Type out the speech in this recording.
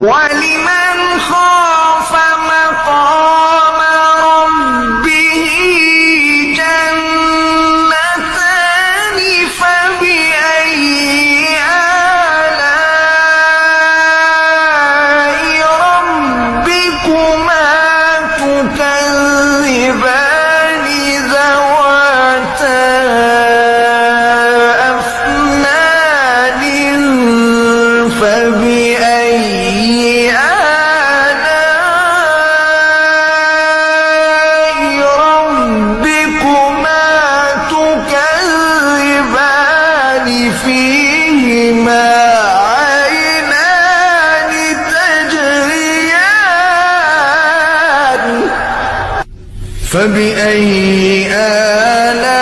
ولمن خاف مقام ربه جنتان فبأي آلاء ربكما تكذبان ذواتا أفنان فبأي آلاء ربكما تكذبان فيهما عينان تجريان فبأي آلاء